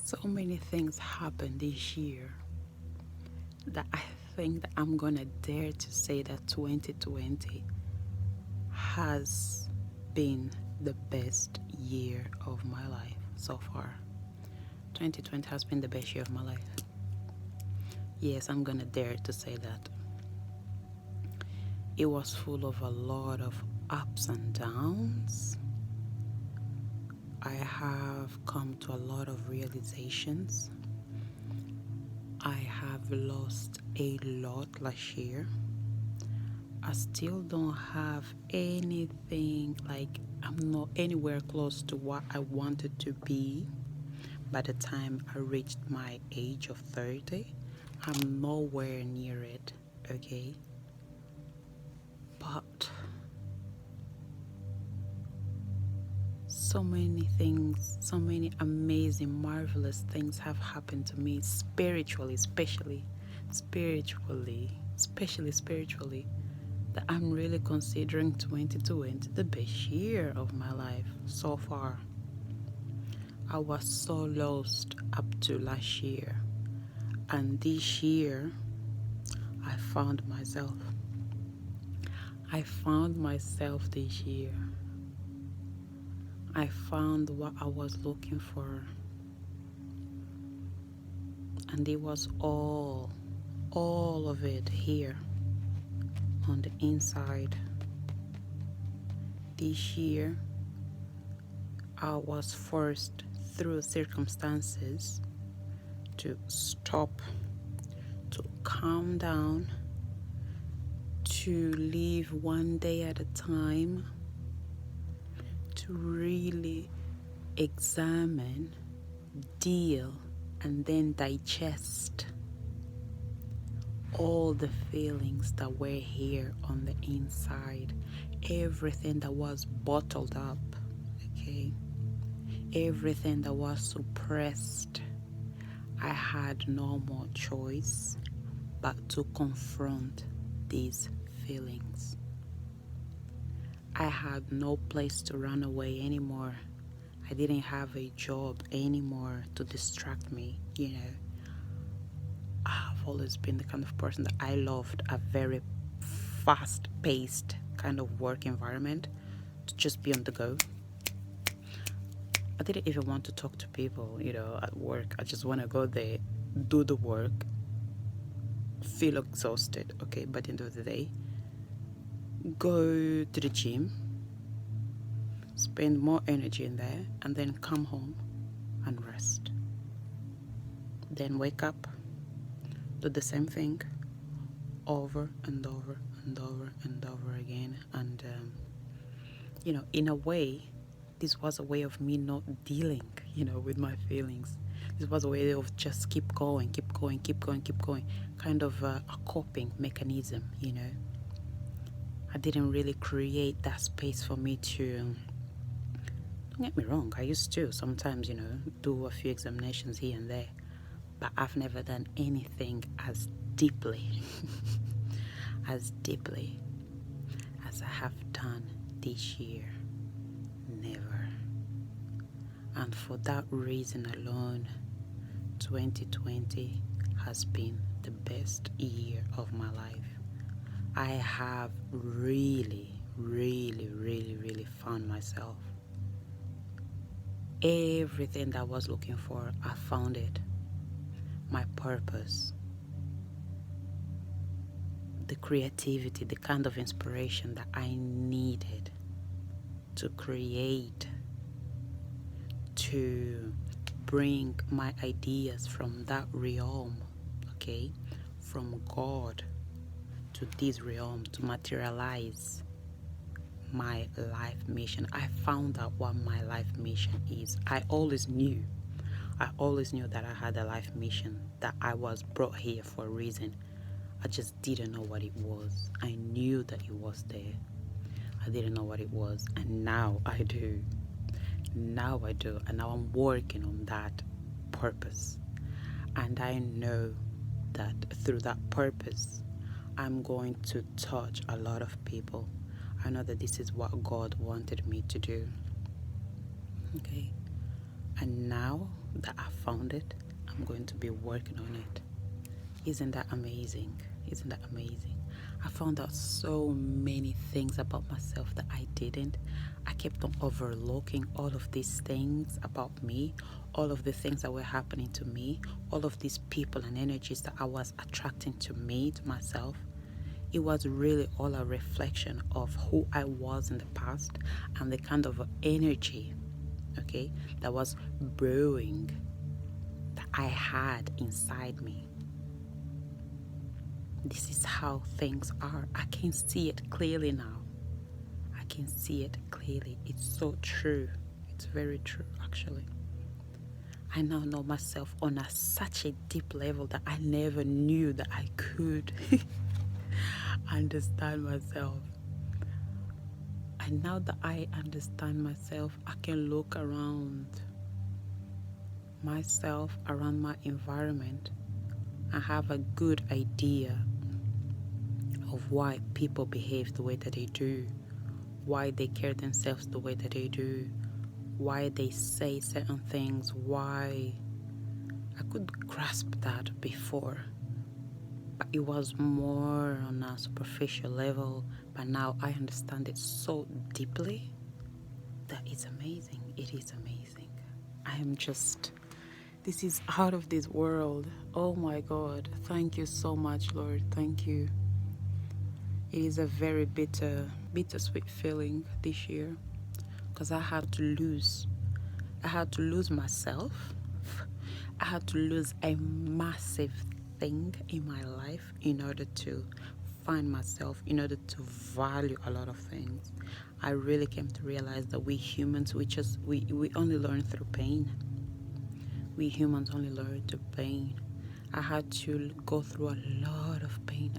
So many things happened this year that I think that I'm gonna dare to say that 2020 has been the best year of my life so far. 2020 has been the best year of my life. Yes, I'm gonna dare to say that. It was full of a lot of ups and downs. I have come to a lot of realizations. I have lost a lot last year. I still don't have anything, like, I'm not anywhere close to what I wanted to be by the time I reached my age of 30. I'm nowhere near it, okay? But so many things, so many amazing, marvelous things have happened to me spiritually, especially spiritually, that I'm really considering 2020 the best year of my life so far. I was so lost up to last year, and this year I found myself. I found myself this year. I found what I was looking for, and it was all of it here on the inside. This year I was forced through circumstances to stop, to calm down, to live one day at a time, to really examine, deal, and then digest all the feelings that were here on the inside, everything that was bottled up, okay? Everything that was suppressed. I had no more choice but to confront these feelings. I had no place to run away anymore. I didn't have a job anymore to distract me, I've always been the kind of person that I loved a very fast-paced kind of work environment, to just be on the go. I didn't even want to talk to people, at work. I just want to go there, do the work, feel exhausted, okay, by the end of the day, go to the gym, spend more energy in there, and then come home and rest. Then wake up, do the same thing over and over and over and over again. And, in a way, this was a way of me not dealing, with my feelings. This was a way of just keep going, kind of a coping mechanism, I didn't really create that space for me to, don't get me wrong, I used to sometimes, do a few examinations here and there, but I've never done anything as deeply, as deeply as I have done this year. Never. And for that reason alone, 2020 has been the best year of my life. I have really found myself. Everything that I was looking for, I found it. My purpose, the creativity, the kind of inspiration that I needed to create, to bring my ideas from that realm, okay, from God to this realm, to materialize my life mission. I found out what my life mission is. I always knew that I had a life mission, that I was brought here for a reason. I just didn't know what it was. I knew that it was there. I didn't know what it was, and now I do. And now I'm working on that purpose. And I know that through that purpose, I'm going to touch a lot of people. I know that this is what God wanted me to do. Okay. And now that I found it, I'm going to be working on it. Isn't that amazing? Isn't that amazing? I found out so many things about myself that I didn't. I kept on overlooking all of these things about me, all of the things that were happening to me, all of these people and energies that I was attracting to me, to myself. It was really all a reflection of who I was in the past and the kind of energy, okay, that was brewing, that I had inside me. This is how things are. I can see it clearly now. I can see it clearly. It's so true. It's very true, actually. I now know myself on such a deep level that I never knew that I could understand myself. And now that I understand myself, I can look around myself, around my environment, and have a good idea of why people behave the way that they do, why they carry themselves the way that they do, why they say certain things, why. I could grasp that before, but it was more on a superficial level. But now I understand it so deeply that it's amazing. It is amazing. I am just, this is out of this world. Oh my God. Thank you so much, Lord. Thank you. It is a very bittersweet feeling this year because I had to lose myself. I had to lose a massive thing in my life in order to find myself, in order to value a lot of things. I really came to realize that we humans, we only learn through pain. We humans only learn through pain. I had to go through a lot of pain,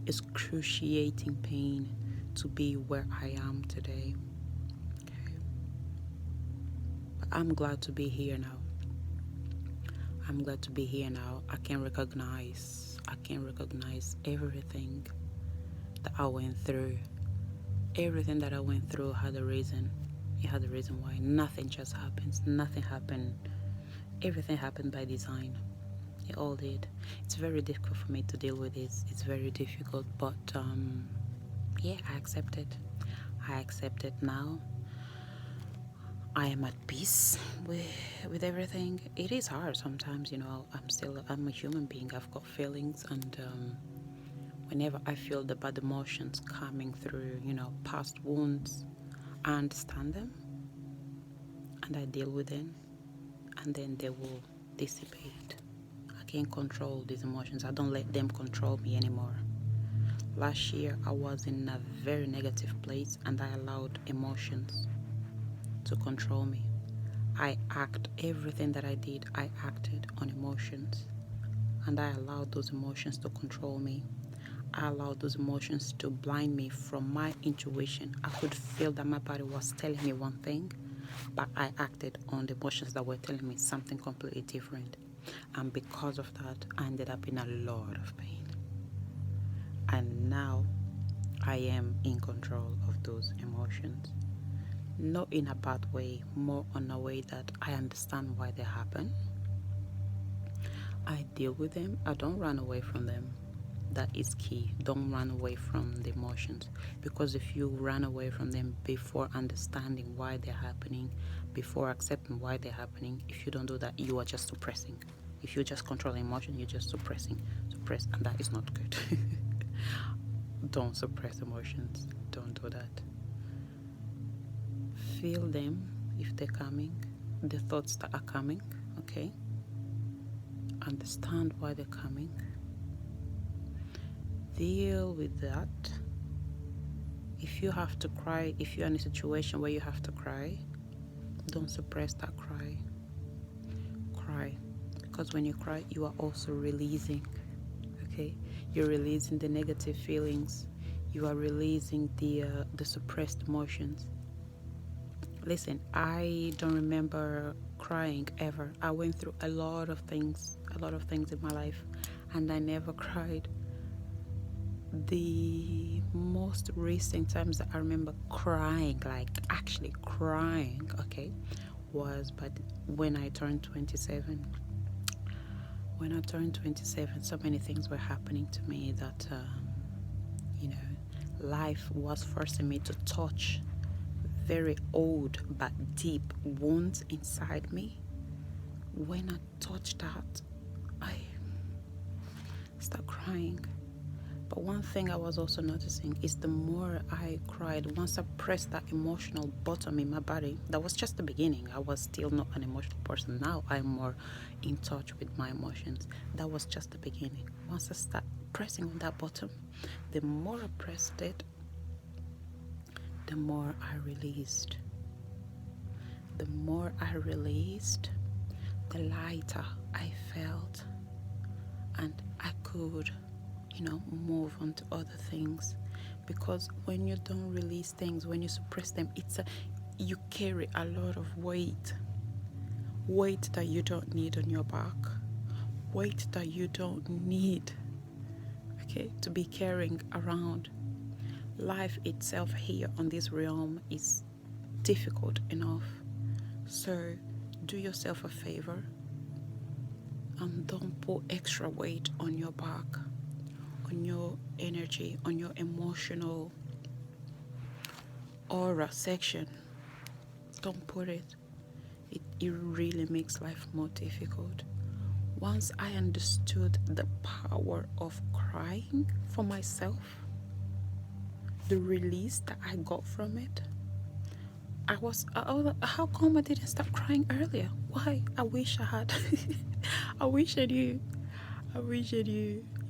excruciating pain to be where I am today. Okay. But I'm glad to be here now. I can recognize everything that I went through. Everything that I went through had a reason. It had a reason why. Nothing just happens. Nothing happened. Everything happened by design. It all did. It's very difficult for me to deal with this. It's very difficult, but yeah, I accept it. I accept it now. I am at peace with everything. It is hard sometimes, I'm a human being. I've got feelings, and whenever I feel the bad emotions coming through, past wounds, I understand them and I deal with them, and then they will dissipate. I can't control these emotions. I don't let them control me anymore. Last year, I was in a very negative place and I allowed emotions to control me. Everything that I did, I acted on emotions, and I allowed those emotions to control me. I allowed those emotions to blind me from my intuition. I could feel that my body was telling me one thing, but I acted on the emotions that were telling me something completely different. And because of that, I ended up in a lot of pain. And now I am in control of those emotions. Not in a bad way, more on a way that I understand why they happen. I deal with them. I don't run away from them. That is key. Don't run away from the emotions, because if you run away from them before understanding why they're happening, before accepting why they're happening, if you don't do that, you are just suppressing. If you just control emotion, you're just suppress, and that is not good. Don't suppress emotions. Don't do that. Feel them if they're coming, the thoughts that are coming, okay? Understand why they're coming. Deal with that. If you have to cry, if you're in a situation where you have to cry, don't suppress that cry. Cry. Because when you cry, you are also releasing, okay? You're releasing the negative feelings. You are releasing the suppressed emotions. Listen, I don't remember crying ever. I went through a lot of things in my life, and I never cried. The most recent times that I remember crying, like actually crying, okay, was, but when I turned 27, so many things were happening to me that, life was forcing me to touch very old but deep wounds inside me. When I touched that, I started crying. But one thing I was also noticing is the more I cried, once I pressed that emotional bottom in my body, that was just the beginning. I was still not an emotional person. Now I'm more in touch with my emotions. That was just the beginning. Once I start pressing on that bottom, the more I pressed it, the more I released. The more I released, the lighter I felt, and I could move on to other things. Because when you don't release things, when you suppress them, you carry a lot of weight that you don't need on your back, weight that you don't need, to be carrying around. Life itself here on this realm is difficult enough, so do yourself a favor and don't put extra weight on your back, on your energy, on your emotional aura section. Don't put it. It really makes life more difficult. Once I understood the power of crying for myself, the release that I got from it, I was like, how come I didn't stop crying earlier? Why? I wish I had. I wish I knew.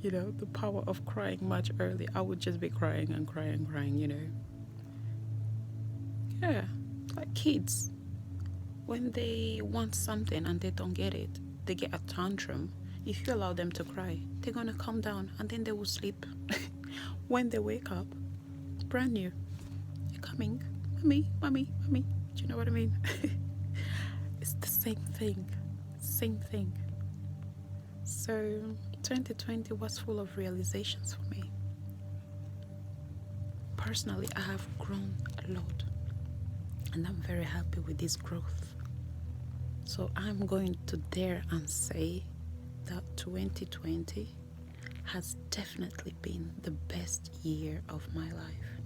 The power of crying much earlier. I would just be crying and crying and crying, Yeah, like kids. When they want something and they don't get it, they get a tantrum. If you allow them to cry, they're going to calm down and then they will sleep. When they wake up, brand new, they're coming, mommy. Do you know what I mean? It's the same thing. So 2020 was full of realizations for me. Personally, I have grown a lot, and I'm very happy with this growth. So I'm going to dare and say that 2020 has definitely been the best year of my life.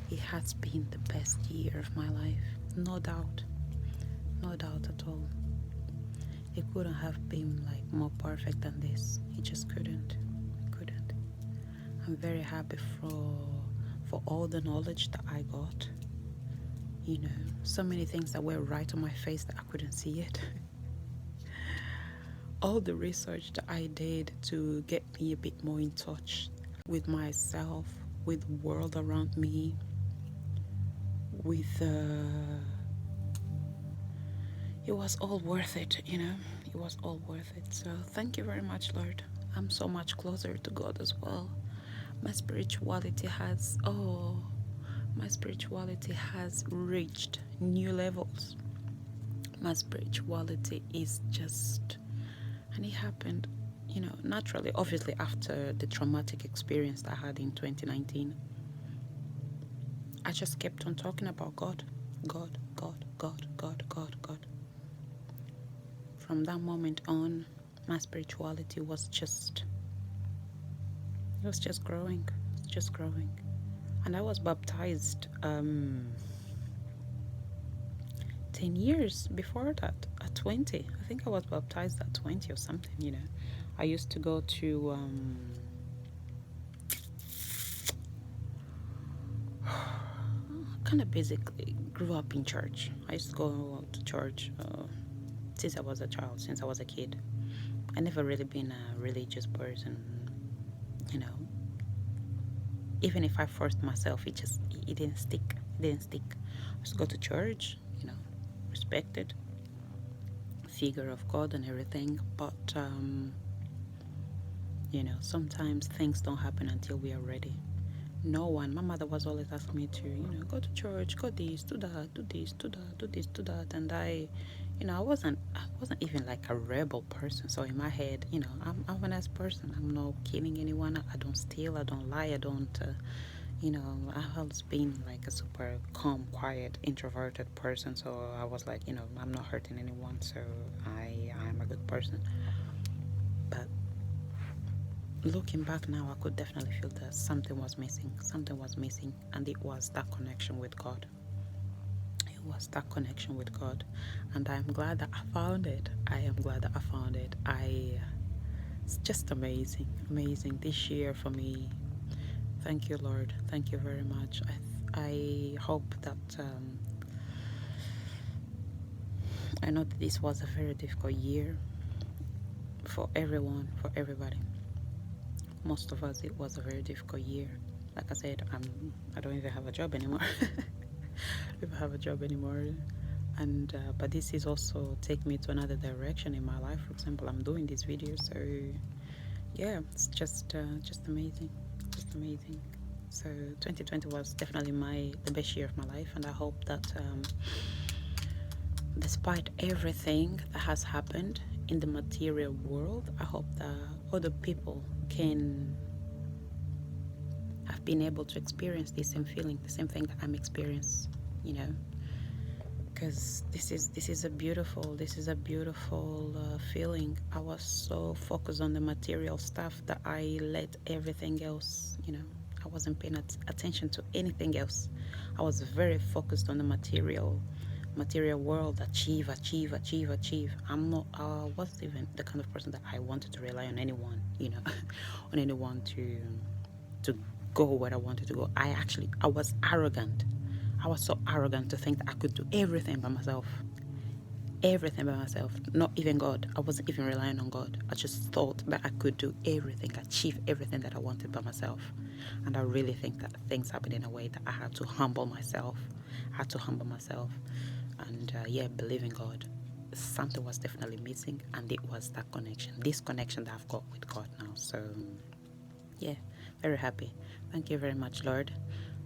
It has been the best year of my life, no doubt at all. It couldn't have been more perfect than this. It just couldn't. I'm very happy for all the knowledge that I got. So many things that were right on my face that I couldn't see it. All the research that I did to get me a bit more in touch with myself, with the world around me, it was all worth it, It was all worth it. So thank you very much, Lord. I'm so much closer to God as well. My spirituality has reached new levels. My spirituality is just, and it happened, naturally, obviously after the traumatic experience that I had in 2019. I just kept on talking about God. From that moment on, my spirituality was just growing. And I was baptized 10 years before that, at 20. I think I was baptized at 20 or something, I used to go to kind of basically grew up in church. I used to go to church since I was a child, since I was a kid. I never really been a religious person, Even if I forced myself, it didn't stick. I used to go to church, respected figure of God and everything, but sometimes things don't happen until we are ready. My mother was always asking me to, go to church, go this, do that, do this, do that, do this, do that. And I wasn't even like a rebel person. So in my head, I'm a nice person. I'm not killing anyone. I don't steal. I don't lie. I don't, You know, I've always been like a super calm, quiet, introverted person. So I was like, you know, I'm not hurting anyone. So I'm a good person. But looking back now, I could definitely feel that something was missing. Something was missing. And it was that connection with God. It was that connection with God. And I'm glad that I found it. I am glad that I found it. It's just amazing. Amazing. This year for me, thank you, Lord. Thank you very much. I hope that I know that this was a very difficult year for everyone, for everybody. Most of us, it was a very difficult year. Like I said, I don't even have a job anymore. I don't have a job anymore. And but this is also take me to another direction in my life. For example, I'm doing these videos, so yeah, it's just amazing, just amazing. So 2020 was definitely the best year of my life, and I hope that despite everything that has happened in the material world, I hope that other people can have been able to experience the same feeling, the same thing that I'm experiencing, you know, because this is a beautiful feeling. I was so focused on the material stuff that I let everything else, you know, I wasn't paying attention to anything else. I was very focused on the material world. Achieve. I'm not wasn't even the kind of person that I wanted to rely on anyone, you know, on anyone to go where I wanted to go. I was arrogant. I was so arrogant to think that I could do everything by myself. Everything by myself. Not even God. I wasn't even relying on God. I just thought that I could do everything, achieve everything that I wanted by myself. And I really think that things happened in a way that I had to humble myself. And believe in God. Something was definitely missing, and it was that connection. This connection that I've got with God now. So yeah, very happy. Thank you very much, Lord.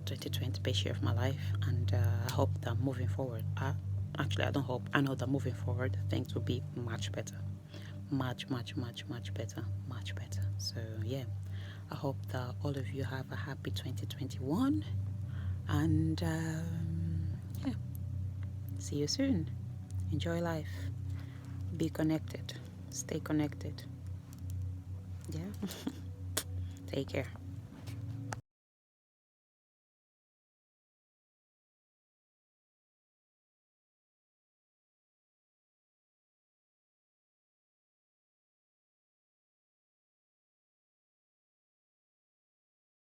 2020 best year of my life, and I hope that moving forward, I don't hope, I know that moving forward things will be much better, much better, much better. So yeah, I hope that all of you have a happy 2021, and yeah, see you soon. Enjoy life, be connected, stay connected. Yeah. Take care.